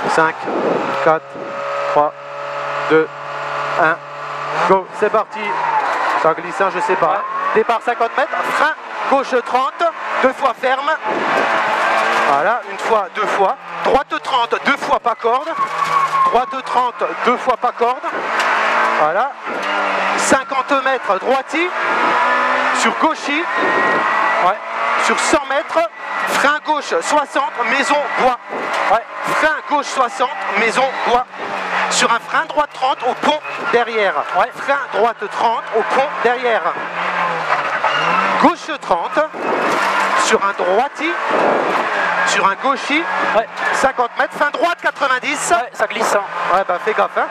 5, 4, 3, 2, 1, go. C'est parti. Ça glisse, je sais pas. Départ 50 mètres, frein, gauche 30, 2 fois ferme. Voilà, une fois, 2 fois. Droite 30, 2 fois pas corde. Droite 30, 2 fois pas corde. Voilà. 50 mètres, droiti. Sur gauchi. Ouais. Sur 100 mètres, frein gauche 60, maison, bois. Ouais. Frein gauche 60, maison, bois. Sur un frein droite 30 au pont derrière. Ouais. Frein droite 30 au pont derrière. Gauche 30. Sur un droiti. Sur un gauchi. Ouais. 50 mètres. Frein droite 90. Ouais, ça glisse. Hein. Ouais, bah fais gaffe. Hein.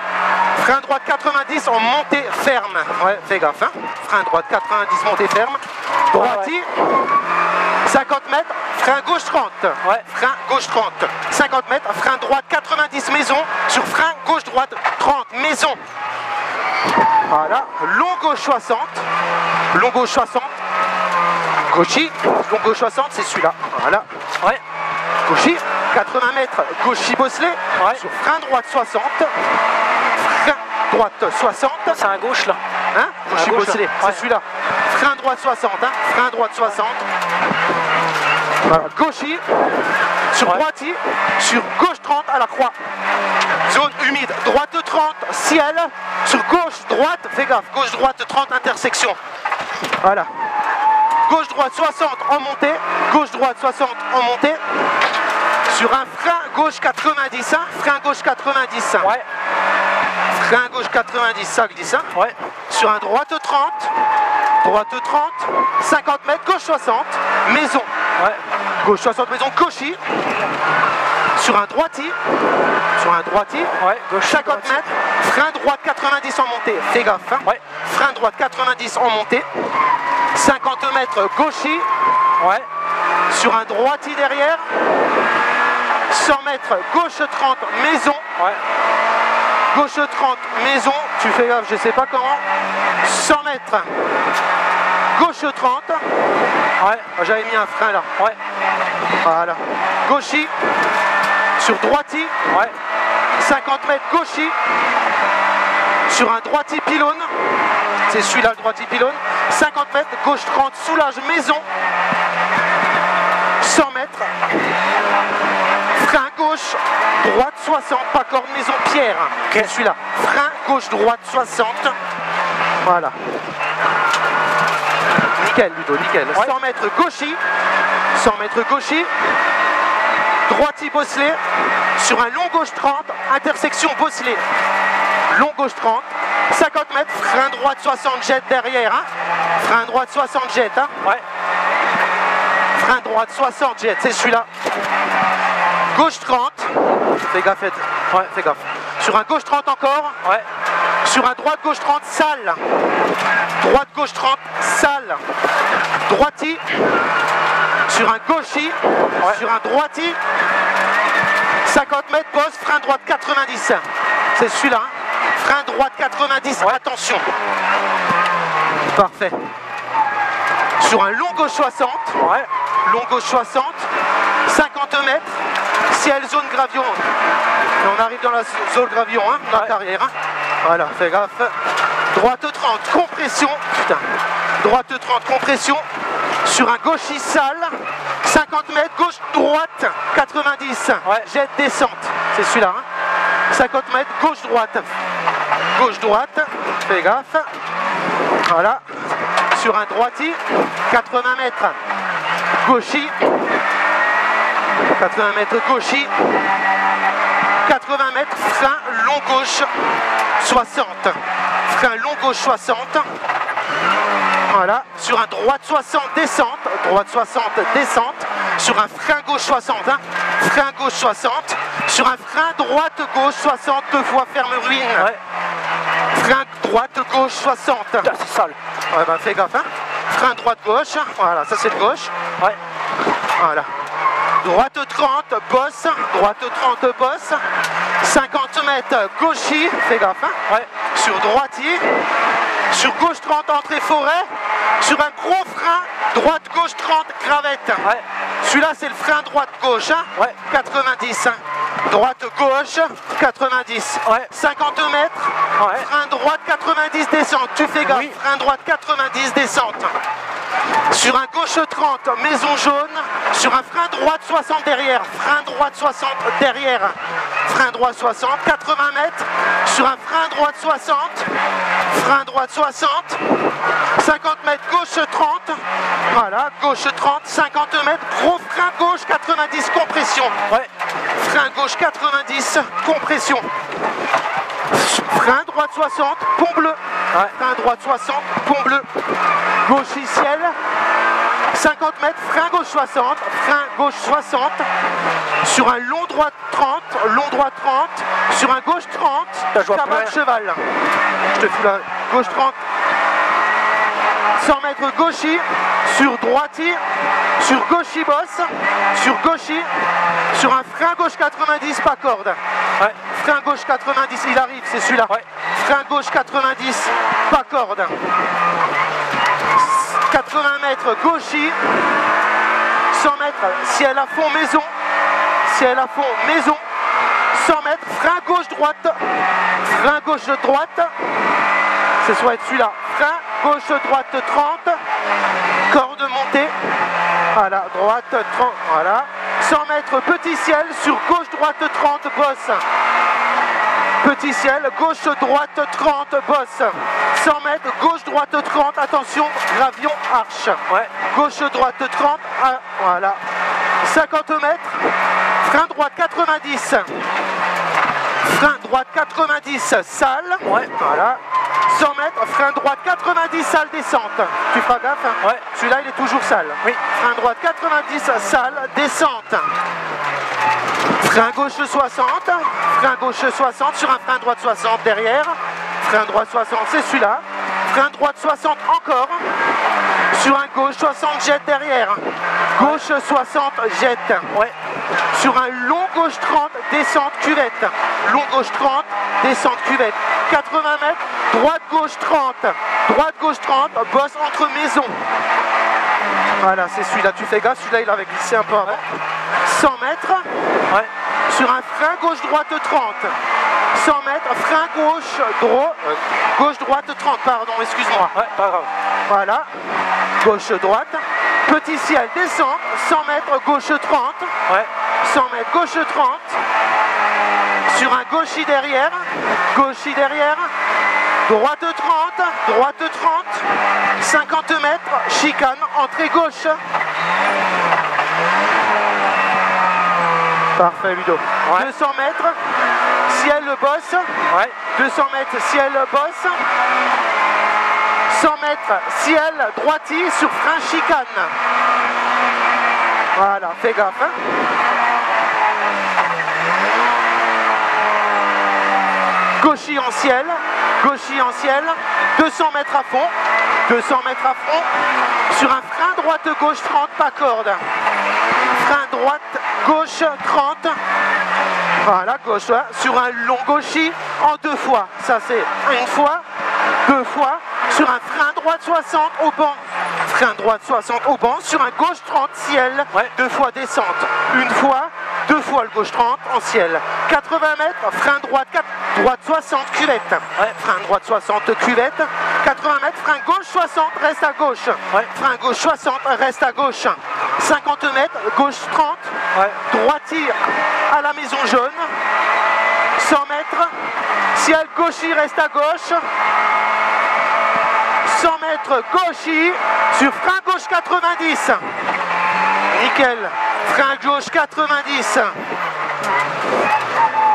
Frein droite 90 en montée ferme. Ouais, fais gaffe. Hein. Frein droite 90 montée ferme. Droiti. 50 mètres, frein gauche 30. Ouais. Frein gauche 30. 50 mètres, frein droite 90 maison. Sur frein gauche droite 30 maison. Voilà. Long gauche 60. Long gauche 60. Gauchi. Long gauche 60, c'est celui-là. Voilà. Ouais. Gauchi. 80 mètres, gauchi bosselé. Ouais. Sur frein droite 60. Frein droite 60. C'est un gauche là. Hein? Gauchi bosselé. Ouais. C'est celui-là. Frein droite 60. Hein? Frein droite 60. Voilà. Gauchi, sur droiti, sur gauche 30 à la croix. Zone humide, droite 30, ciel, sur gauche, droite, fais gaffe, gauche, droite 30, intersection. Voilà. Gauche, droite 60 en montée, gauche, droite 60 en montée. Sur un frein gauche 90, hein, frein gauche 90. Ouais. Frein gauche 90, ça glisse. Hein. Ouais. Sur un droite 30, droite 30, 50 mètres, gauche 60, maison. Ouais. Gauche 60 maison, gauchi. Sur un droiti. Sur un droiti. Ouais. Gauche 50 mètres. Frein droite 90 en montée. Fais gaffe. Hein. Ouais. Frein droite 90 en montée. 50 mètres gauchi. Ouais. Sur un droiti derrière. 100 mètres gauche 30 maison. Ouais. Gauche 30 maison. Tu fais gaffe, je sais pas comment. 100 mètres. Gauche 30. Ouais, j'avais mis un frein là. Ouais. Voilà. Gauchi. Sur droiti. Ouais. 50 mètres gauchi. Sur un droiti pylône. C'est celui-là le droiti pylône. 50 mètres, gauche 30, soulage maison. 100 mètres. Frein gauche, droite 60, pas corde maison pierre. Okay. C'est celui-là. Frein gauche, droite 60. Voilà. Nickel Ludo, nickel. Ouais. 100 mètres gauchi. 100 mètres gauchi. Droiti bosselé. Sur un long gauche 30, intersection bosselé. Long gauche 30. 50 mètres, frein droite 60 jet derrière. Hein. Frein droite 60 jet. Hein. Ouais. Frein droite 60 jet, c'est celui-là. Gauche 30. Fais gaffe. Ouais, fais gaffe. Sur un gauche 30 encore. Ouais. Sur un droite gauche 30, sale. Droite gauche 30, sale. Droiti. Sur un gauchi. Ouais. Sur un droiti. 50 mètres, bosse, frein droite 90. C'est celui-là. Hein. Frein droite 90, ouais. Attention. Parfait. Sur un long gauche 60. Ouais. Long gauche 60. 50 mètres. Ciel zone gravillon. Et on arrive dans la zone gravillon, hein, dans la carrière. Hein. Voilà, fais gaffe. Droite 30, compression. Putain. Droite 30, compression. Sur un gauchi sale. 50 mètres, gauche, droite, 90. Ouais. Jet descente. C'est celui-là. Hein. 50 mètres, gauche, droite. Gauche, droite. Fais gaffe. Voilà. Sur un droiti. 80 mètres. Gauchi. 80 mètres gauchi. 80 mètres, frein long gauche 60. Frein long gauche 60. Voilà. Sur un droite 60 descente. Droite 60 descente. Sur un frein gauche 60. Hein. Frein gauche 60. Sur un frein droite gauche 60. 2 fois ferme ruine. Ouais. Frein droite gauche 60. C'est sale. Ouais, bah fais gaffe. Hein. Frein droite gauche. Voilà, ça c'est de gauche. Ouais. Voilà. Droite 30, bosse. Droite 30, bosse. 50 mètres, gauchi. Fais gaffe. Hein. Ouais. Sur droitier. Sur gauche 30, entrée forêt. Sur un gros frein, droite gauche 30, gravette. Ouais. Celui-là c'est le frein droite gauche. Hein. Ouais. 90. Hein. droite gauche, 90. Ouais. 50 mètres, ouais. Frein droite 90, descente. Tu fais gaffe, oui. Frein droite 90, descente. Sur un gauche 30, maison jaune. Sur un frein droite 60 derrière. Frein droite 60 derrière. Frein droit 60, 80 mètres. Sur un frein droite 60. Frein droite 60. 50 mètres, gauche 30. Voilà, gauche 30, 50 mètres. Gros frein gauche 90, compression. Ouais. Frein gauche 90, compression. Frein droite 60, pont bleu. Ouais. Frein droite 60, pont bleu. Gauche ciel. 50 mètres, frein gauche 60, frein gauche 60. Sur un long droit 30, long droit 30. Sur un gauche 30, cabane cheval. Je te fous la gauche 30. 100 mètres gauchy, sur droiti, sur gauchy bosse, sur gauchy, sur un frein gauche 90, pas corde. Ouais. Frein gauche 90, il arrive, c'est celui-là. Ouais. Frein gauche 90, pas corde. 80 mètres gauchy, 100 mètres ciel à fond maison, ciel à fond maison, 100 mètres frein gauche droite, frein gauche droite, c'est soit être celui-là, frein gauche droite 30, corde montée, voilà, droite 30, voilà, 100 mètres petit ciel sur gauche droite 30 bosse. Petit ciel, gauche droite 30 bosse. 100 mètres, gauche droite 30, attention, gravion arche. Ouais. Gauche droite 30, ah, voilà. 50 mètres, frein droite 90. Frein droite 90, salle. Ouais. Voilà. 100 mètres, frein droite 90, salle descente. Tu feras gaffe, hein. Ouais. Celui-là il est toujours sale. Oui. Frein droite 90, salle descente. Frein gauche 60, frein gauche 60 sur un frein droite 60 derrière, frein droite 60 c'est celui-là, frein droite 60 encore, sur un gauche 60 jet derrière, gauche 60 jet, ouais. Sur un long gauche 30 descente cuvette, long gauche 30 descente cuvette, 80 mètres, droite gauche 30, bosse entre maisons. Voilà, c'est celui-là, tu fais gaffe, celui-là il avait glissé un peu avant. 100 mètres, ouais. Sur un frein gauche-droite 30. 100 mètres, frein gauche-droite 30, pardon, excuse-moi. Ouais, pas grave. Voilà, gauche-droite. Petit ciel, descend, 100 mètres, gauche 30. Ouais. 100 mètres, gauche 30. Sur un gauchy derrière, droite 30, 50 mètres, chicane, entrée gauche. Parfait Ludo. Ouais. 200 mètres, ciel bosse. Ouais. 200 mètres, ciel bosse. 100 mètres, ciel droiti sur frein chicane. Voilà, fais gaffe. Hein. Gauchy en ciel, 200 mètres à fond, sur un frein droite gauche 30, pas corde. Frein droite gauche 30, voilà, gauche, sur un long gauchy en 2 fois, ça c'est 1 fois, 2 fois, sur un frein droite 60 au banc, frein droite 60 au banc, sur un gauche 30 ciel, ouais. 2 fois descente, 1 fois, 2 fois le gauche 30 en ciel, 80 mètres, frein droite 60 cuvette, ouais. Frein droite 60 cuvette, 80 mètres, frein gauche 60 reste à gauche, ouais. Frein gauche 60 reste à gauche, 50 mètres, gauche 30, ouais. Droitier à la maison jaune, 100 mètres, ciel gauchy reste à gauche, 100 mètres gauchy sur frein gauche 90, nickel, frein gauche 90,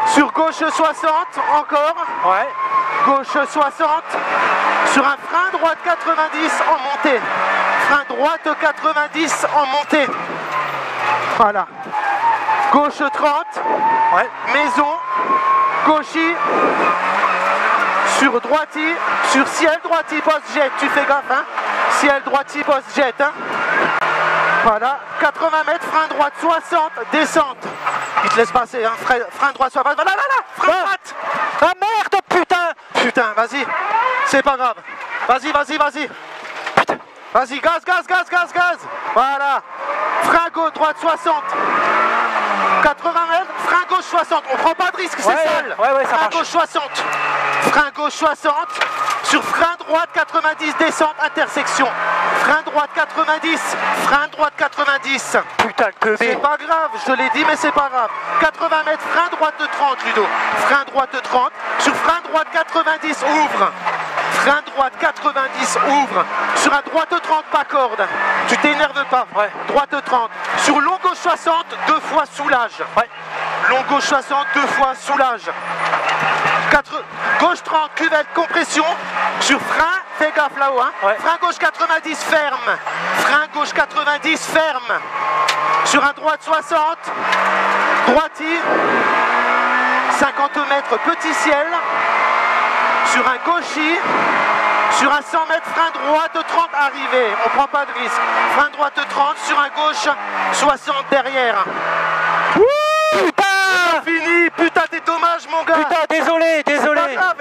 sur gauche 60 encore, ouais. Gauche 60, sur un frein droite 90 en montée, frein droite 90 en montée, voilà, gauche 30, ouais. Maison, gauchy, sur droiti, sur ciel droiti, bosse jet, tu fais gaffe, hein, ciel droiti, bosse jet, hein. Voilà, 80 mètres, frein droite 60, descente. Il te laisse passer, hein, frein droite 60, voilà, là, frein droite. Ah merde, putain. Putain, vas-y, c'est pas grave. Vas-y. Putain. Vas-y, gaz. Voilà. Frein gauche, droite 60. 80 mètres, frein gauche 60. On prend pas de risque, c'est sale. Ouais, ça frein marche. Gauche 60. Frein gauche 60. Sur frein droite 90, descente, intersection. Frein droite 90. Frein droite 90. Putain, que c'est pas grave, je te l'ai dit, mais c'est pas grave. 80 mètres, frein droite de 30, Ludo. Frein droite de 30. Sur frein droite 90, ouvre. Frein droite 90, ouvre. Sur un droite 30, pas corde. Tu t'énerves pas. Ouais. Droite 30. Sur long gauche 60, 2 fois soulage. Ouais. Long gauche 60, 2 fois soulage. Gauche 30, cuvette, compression. Sur frein, fais gaffe là-haut. Hein. Ouais. Frein gauche 90, ferme. Frein gauche 90, ferme. Sur un droite 60, droiti. 50 mètres, petit ciel. Sur un gauchi. Sur un 100 mètres, frein droite 30, arrivé. On prend pas de risque. Frein droite 30, sur un gauche 60 derrière. Putain! Fini, putain, t'es dommage, mon gars. Putain, désolé.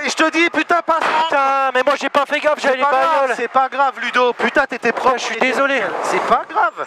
Et je te dis, putain, passe. Putain, mais moi j'ai pas fait gaffe, j'avais les bagnoles. C'est pas grave, Ludo. Putain, t'étais proche. Je suis désolé. C'est pas grave.